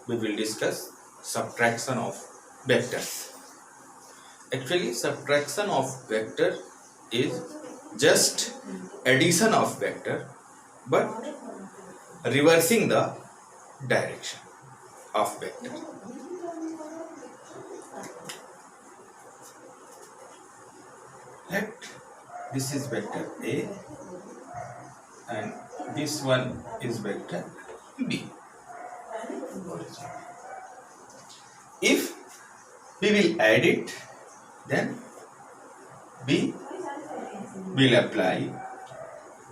we will discuss subtraction of vectors. Actually, subtraction of vector is just addition of vector, but reversing the direction of vector. Let this is vector A and this one is vector B. If we will add it, then we will apply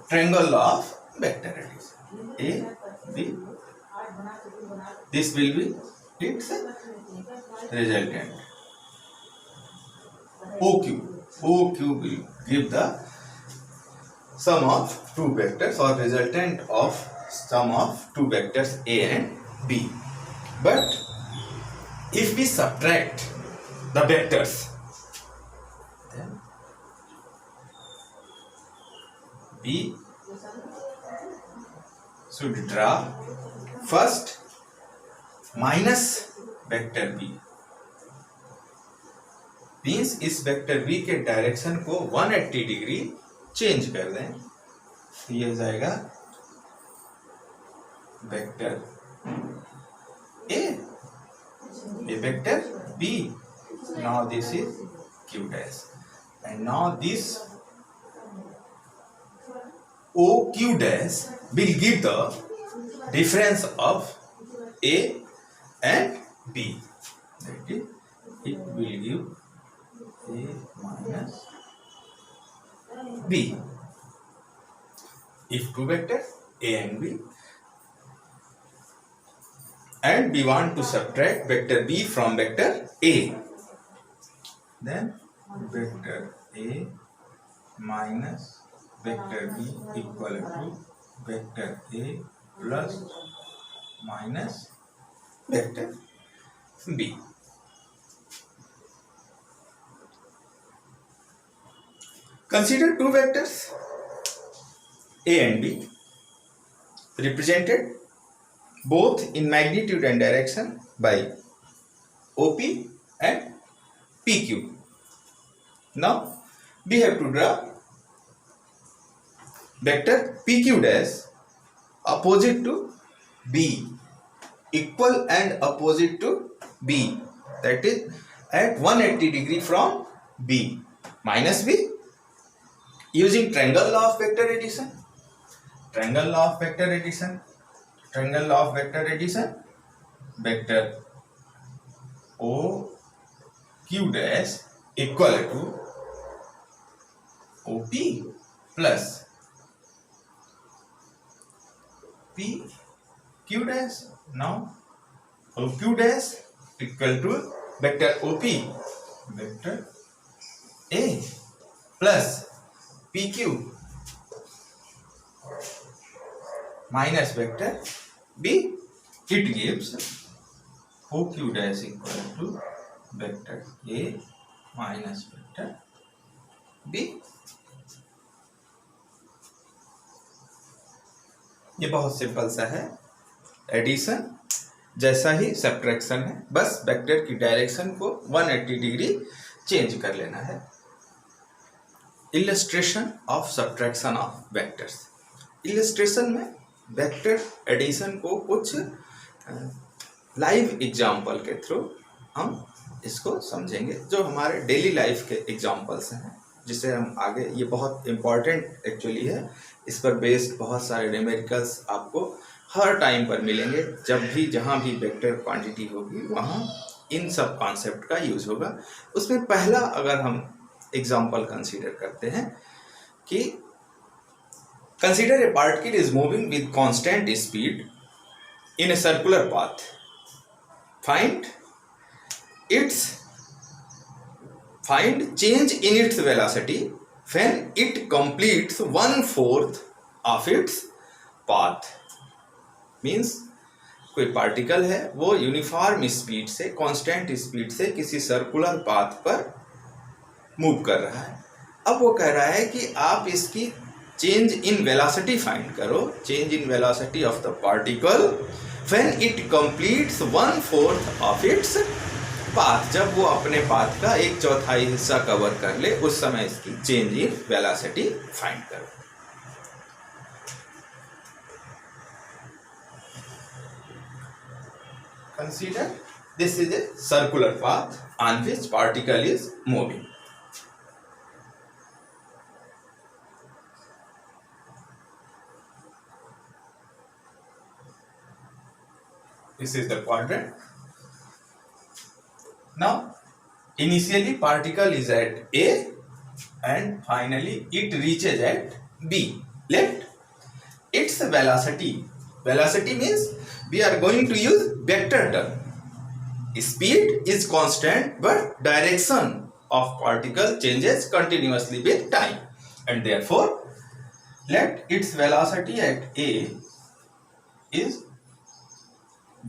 triangle law of vector addition. A, B. This will be its resultant. OQ. OQ will give the sum of two vectors or resultant of sum of two vectors A and B. But if we subtract the vectors, then we should draw first minus vector B. Means इस vector v के direction को 180 degree change कर दें, तो यह हो जाएगा vector a, a vector b. Now this is q dash and now this OQ dash will give the difference of a and b. That is, it will give A minus B. If two vectors A and B, and we want to subtract vector B from vector A, then vector A minus vector B equal to vector A plus minus vector B. Consider two vectors A and B represented both in magnitude and direction by OP and PQ. Now we have to draw vector PQ dash opposite to B, equal and opposite to B, that is at 180 degree from B, minus B. Using triangle law of vector addition, triangle law of vector addition, triangle law of vector addition, vector OQ dash equal to OP plus PQ dash. Now OQ dash equal to vector OP, vector A plus PQ minus vector B. It gives OQ dash equal to vector A minus vector B. ये बहुत simple सा है addition जैसा ही subtraction है, बस vector की direction को 180 degree change कर लेना है. Illustration of subtraction of vectors. Illustration में वेक्टर एडिशन को कुछ लाइव एग्जाम्पल के थ्रू हम इसको समझेंगे, जो हमारे डेली लाइफ के एग्जाम्पल्स हैं, जिसे हम आगे, ये बहुत इम्पॉर्टेंट एक्चुअली है. इस पर बेस्ड बहुत सारे न्यूमेरिकल्स आपको हर टाइम पर मिलेंगे. जब भी जहाँ भी वेक्टर क्वांटिटी होगी वहाँ इन सब कॉन्सेप्ट का यूज होगा. उसमें पहला अगर हम एग्जाम्पल कंसीडर करते हैं कि consider a particle is moving with constant speed in a circular path. Find change in its velocity when it completes 1/4 of its path. Means कोई पार्टिकल है, वो यूनिफॉर्म स्पीड से, कांस्टेंट स्पीड से किसी circular path पर move कर रहा है. अब वो कह रहा है कि आप इसकी चेंज इन वेलोसिटी फाइंड करो, change in velocity of the particle when it completes 1/4 of its path, जब वो अपने पाथ का 1/4 हिस्सा कवर कर ले उस समय इसकी चेंज इन वेलोसिटी फाइंड करो। Consider this is a circular path on which particle is moving. This is the quadrant. Now, initially particle is at A and finally it reaches at B. Left. Its velocity. Velocity means we are going to use vector term. Speed is constant but direction of particle changes continuously with time, and therefore let its velocity at A is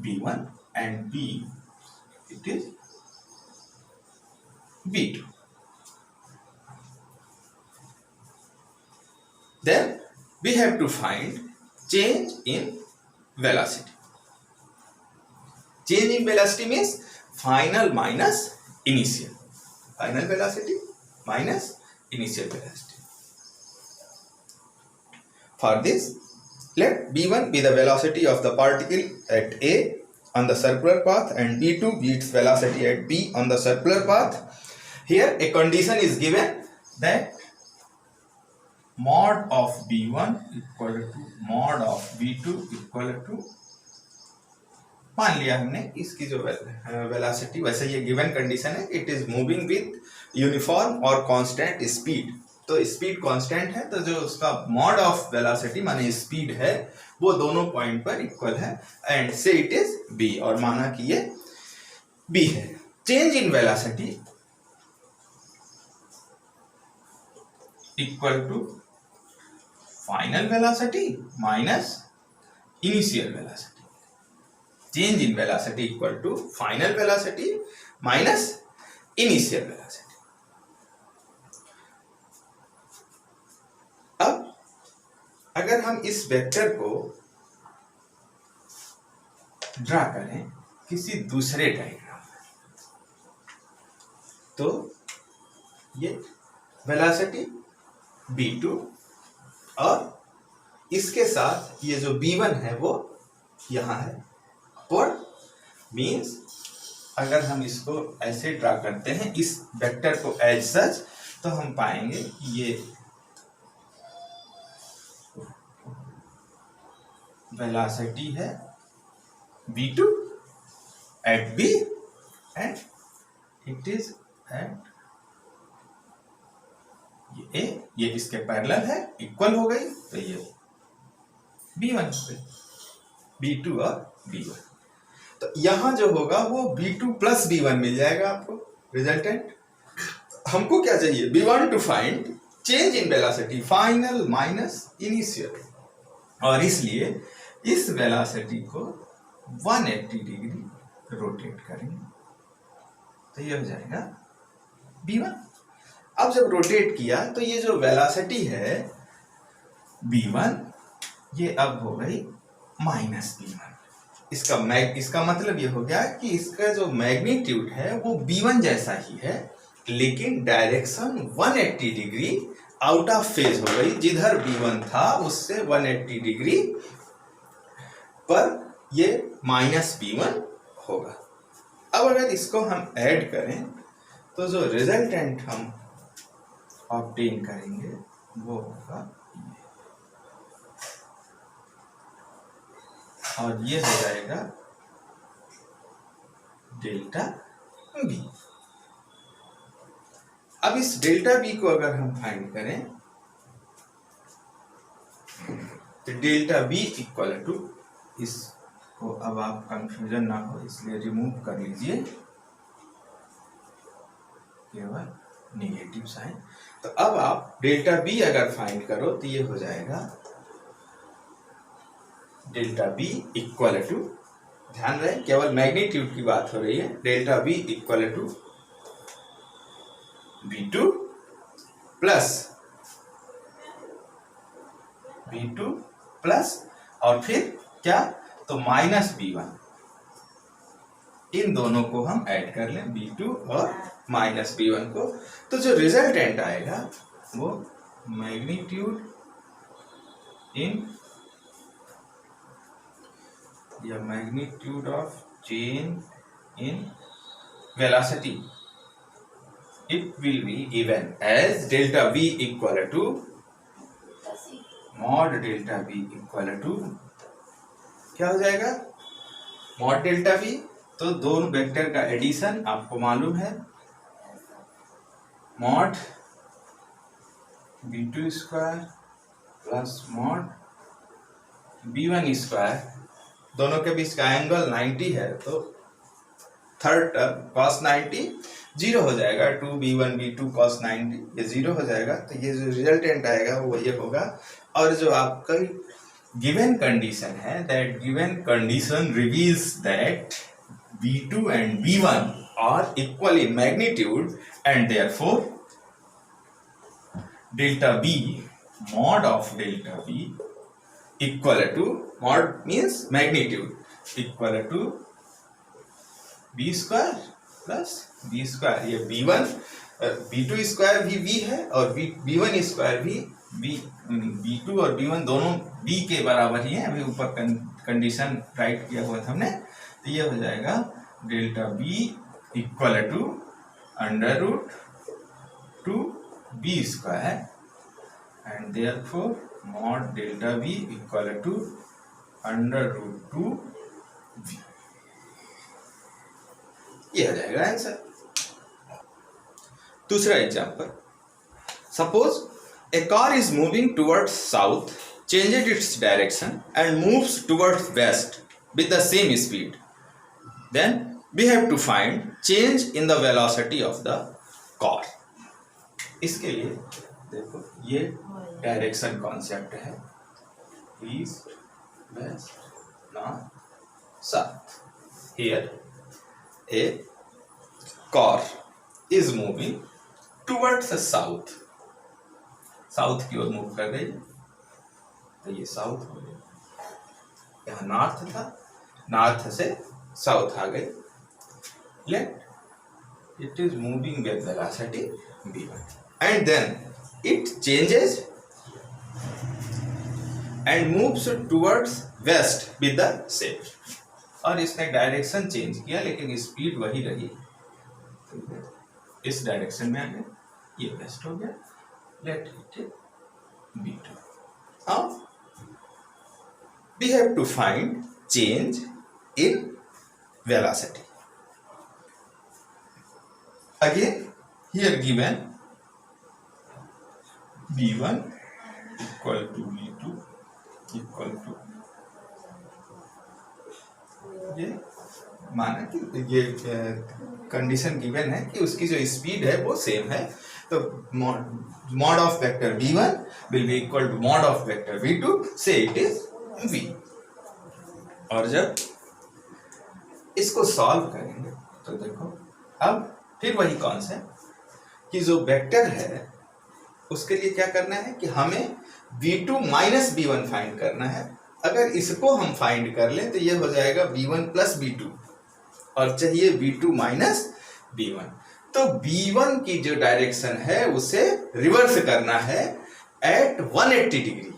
v1 and B it is v2. Then we have to find change in velocity. Change in velocity means final minus initial. Final velocity minus initial velocity. For this, let v1 be the velocity of the particle at A on the circular path and v2 be its velocity at B on the circular path. Here a condition is given that mod of v1 equal to mod of v2 equal to, मान लिया हमने इसकी जो velocity, वैसे ये given condition है, it is moving with uniform और constant speed. तो स्पीड कांस्टेंट है तो जो उसका मॉड ऑफ वेलोसिटी माने स्पीड है वो दोनों पॉइंट पर इक्वल है एंड से इट इज बी, और माना कि ये बी है। Change in velocity equal to final velocity minus initial velocity. Change in velocity equal to final velocity minus initial velocity. अब अगर हम इस वेक्टर को ड्रा करें किसी दूसरे डायग्राम में, तो ये वेलोसिटी v2 और इसके साथ ये जो v1 है वो यहाँ है। और मीन्स अगर हम इसको ऐसे ड्रा करते हैं इस वेक्टर को एज सच, तो हम पाएंगे ये वेलोसिटी है v2 at b and it is at ये इसके पैरेलल है, इक्वल हो गई, तो ये b1 हो गई, b2 और b1। तो यहां जो होगा वो v2 प्लस b1 मिल जाएगा आपको रिजल्टेंट। हमको क्या चाहिए? we want to find change in velocity final minus initial, और इसलिए इस वेलोसिटी को 180 डिग्री रोटेट करेंगे तो ये हो जाएगा v1। अब जब रोटेट किया तो ये जो वेलोसिटी है v1 ये अब हो गई माइनस v1। इसका मतलब ये हो गया कि इसका जो मैग्नीट्यूड है वो v1 जैसा ही है, लेकिन direction 180 degree out of phase हो गई। जिधर v1 था उससे 180 डिग्री पर ये माइनस v1 होगा। अब अगर इसको हम ऐड करें तो जो रिजल्टेंट हम ऑब्टेन करेंगे वो होगा, और ये हो जाएगा डेल्टा बी। अब इस डेल्टा बी को अगर हम फाइंड करें तो डेल्टा बी इक्वल टू, इसको अब आप कंफ्यूजन ना हो इसलिए रिमूव कर लीजिए केवल नेगेटिव साइन। तो अब आप डेल्टा बी अगर फाइंड करो तो ये हो जाएगा डेल्टा बी इक्वल टू, ध्यान रहे केवल मैग्नीट्यूड की बात हो रही है, delta B equal to v2 plus और फिर क्या, तो तो माइनस B1, इन दोनों को हम ऐड कर लें, B2 और माइनस B1 को, तो जो रिजल्टेंट आएगा वो मैग्नीट्यूड इन या magnitude of change in velocity, it will be given as delta V equal to mod delta V equal to क्या हो जाएगा, mod delta V, तो दोनों वेक्टर का एडिशन आपको मालूम है, mod B2 square plus mod B1 square, दोनों के बीच का एंगल 90 है, तो थर्ड टर्म cos 90 जीरो हो जाएगा, 2B1 B2 cos 90 ये जीरो हो जाएगा, तो ये जो रिजल्टेंट आएगा वो ये होगा। और जो आपका गिवन कंडीशन है, that given condition reveals that B2 and B1 are equal in magnitude and therefore delta B mod of delta B equal to, mod means magnitude, equal to B square plus B square, ये B1 B2 square भी B है और B1 square भी B2 और B1 दोनों B के बराबर ही है, अभी ऊपर कंडीशन राइट किया हुआ था हमने, तो ये हो जाएगा delta B equal to under root 2B square and therefore mod delta B equal to under root 2B, ये हो जाएगा आंसर। दूसरा example, suppose a car is moving towards south, changes its direction and moves towards west with the same speed, then we have to find change in the velocity of the car. इसके लिए देखो ये direction concept है, east west north south. Here a car is moving towards the south, south की ओर move कर रही है, तो ये साउथ हो गया, यहाँ नॉर्थ था, नॉर्थ से साउथ आ गई, let it is moving with velocity v1 and then it changes and moves towards west with the same, और इसने डायरेक्शन चेंज किया लेकिन स्पीड वही रही, इस डायरेक्शन में आ गया, ये वेस्ट हो गया, लेट इट B2। अब we have to find change in velocity, again here given B1 equal to B2 equal to, ये माना कि ये कंडीशन गिवन है कि उसकी जो स्पीड है वो सेम है, तो mod of vector V1 will be equal to mod of vector V2, so it is V। और जब इसको सॉल्व करेंगे तो देखो अब फिर वही कॉन्सेप्ट कि जो वेक्टर है उसके लिए क्या करना है कि हमें V2 माइनस B1 फाइंड करना है। अगर इसको हम फाइंड कर लें तो ये हो जाएगा B1 प्लस B2, और चाहिए B2 माइनस B1, तो B1 की जो डायरेक्शन है उसे रिवर्स करना है एट 180 डिग्री।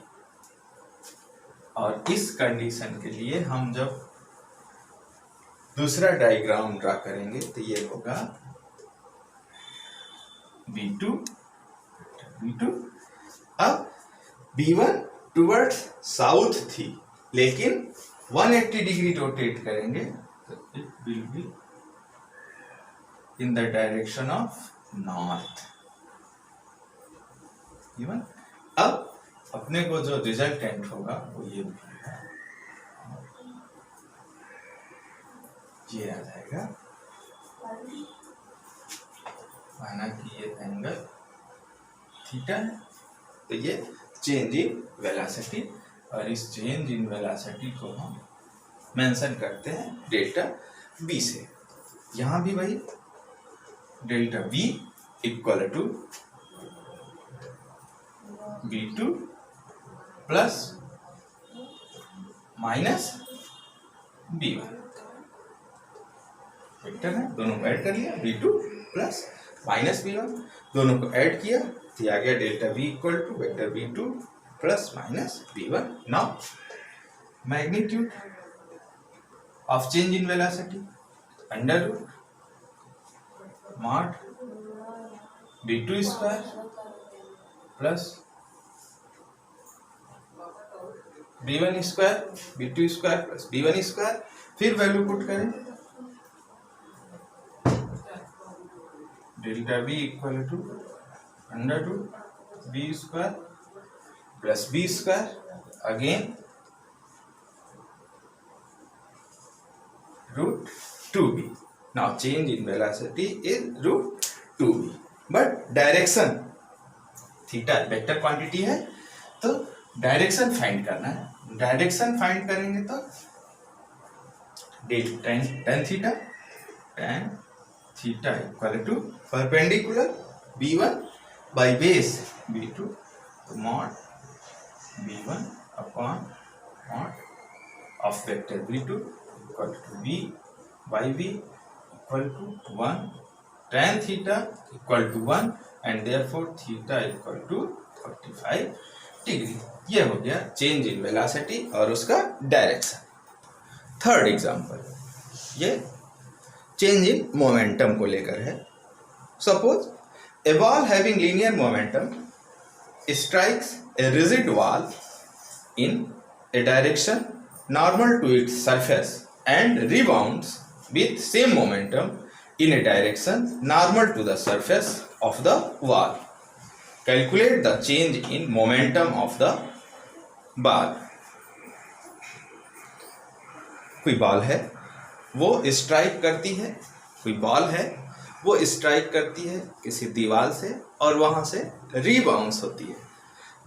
और इस कंडीशन के लिए हम जब दूसरा डायग्राम ड्रा करेंगे तो ये होगा B2 अब B1 टुवर्ड्स साउथ थी लेकिन 180 डिग्री रोटेट करेंगे तो it will be in the direction of north. Even अब अपने को जो रिजल्टेंट होगा वो ये आ जाएगा, माना कि ये एंगल थीटा है, तो ये चेंज इन वेलोसिटी, और इस चेंज इन वेलोसिटी को हम मेंशन करते हैं डेल्टा बी से। यहाँ भी वही delta B equal to B2 plus minus v1 vector है, दोनों को ऐड कर लिया, v2 प्लस माइनस v1, दोनों को ऐड किया तो आ गया delta v equal to vector v2 plus minus v1. Now magnitude of change in velocity under root mod v2 square plus v1 square, v2 square plus v1 square. फिर value put करें, delta v equal to under root v square plus b square again root 2b. Now change in velocity is root 2b, but direction theta vector quantity है तो direction find करना है. Direction find करेंगे तो tan theta equal to perpendicular b1 by base b2 तो mod b1 upon mod of vector b2 equal to b by b equal to 1 tan theta equal to 1 and therefore theta equal to 45 degree. ये हो गया change in velocity और उसका direction. Third example, ये change in momentum को लेकर है. Suppose a ball having linear momentum strikes a rigid wall in A direction normal to its surface and rebounds with same momentum in a direction normal to the surface of the wall. Calculate the change in momentum of the ball. कोई ball है वो strike करती है, कोई ball है वो strike करती है किसी दीवार से और वहां से रीबाउंस होती है.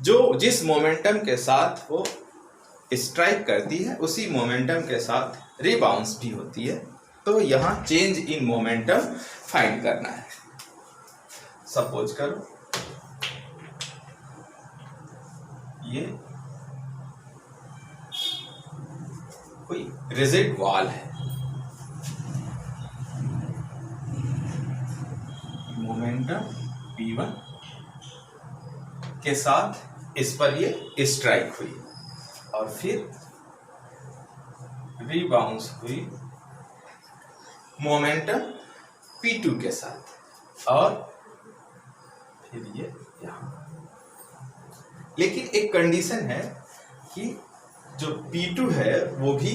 जो जिस मोमेंटम के साथ वो स्ट्राइक करती है उसी मोमेंटम के साथ रीबाउंस भी होती है. तो यहाँ चेंज इन मोमेंटम फाइंड करना है. सपोज करो ये कोई रिजिड वॉल है, मोमेंटम p1 के साथ इस पर ये स्ट्राइक हुई और फिर रीबाउंस हुई मोमेंटम p2 के साथ और फिर ये यहाँ. लेकिन एक कंडीशन है कि जो p2 है वो भी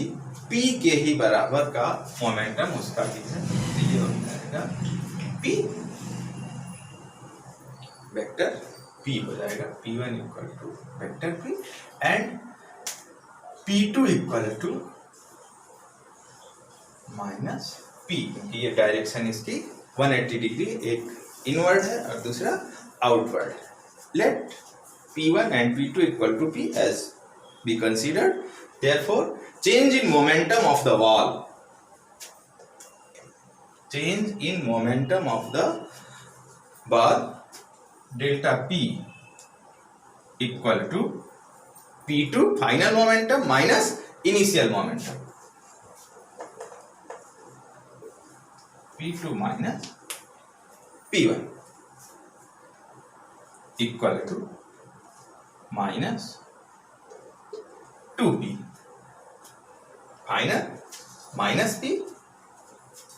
p के ही बराबर का मोमेंटम उसका भी है. तो ये हो जाएगा p वेक्टर p हो जाएगा p1 equal to vector p and p2 equal to minus p. ये डायरेक्शन इसकी 180 डिग्री, एक इनवर्ड है और दूसरा आउटवर्ड है. Let p1 and p2 equal to p as be considered. Therefore change in momentum of the wall, change in momentum of the ball delta p equal to p2 final momentum minus initial momentum p2 minus p1 equal to minus 2p final minus p.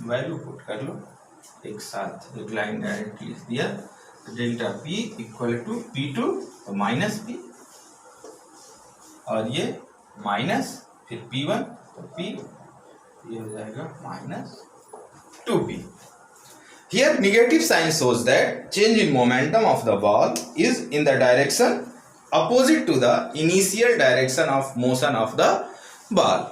Value put कर लो एक साथ, एक line direct लिख दिया. Delta p equal to p2 तो minus p और ये माइनस फिर p1 तो p, ये हो जाएगा minus 2p. Here negative sign shows that change in momentum of the ball is in the direction opposite to the initial direction of motion of the ball.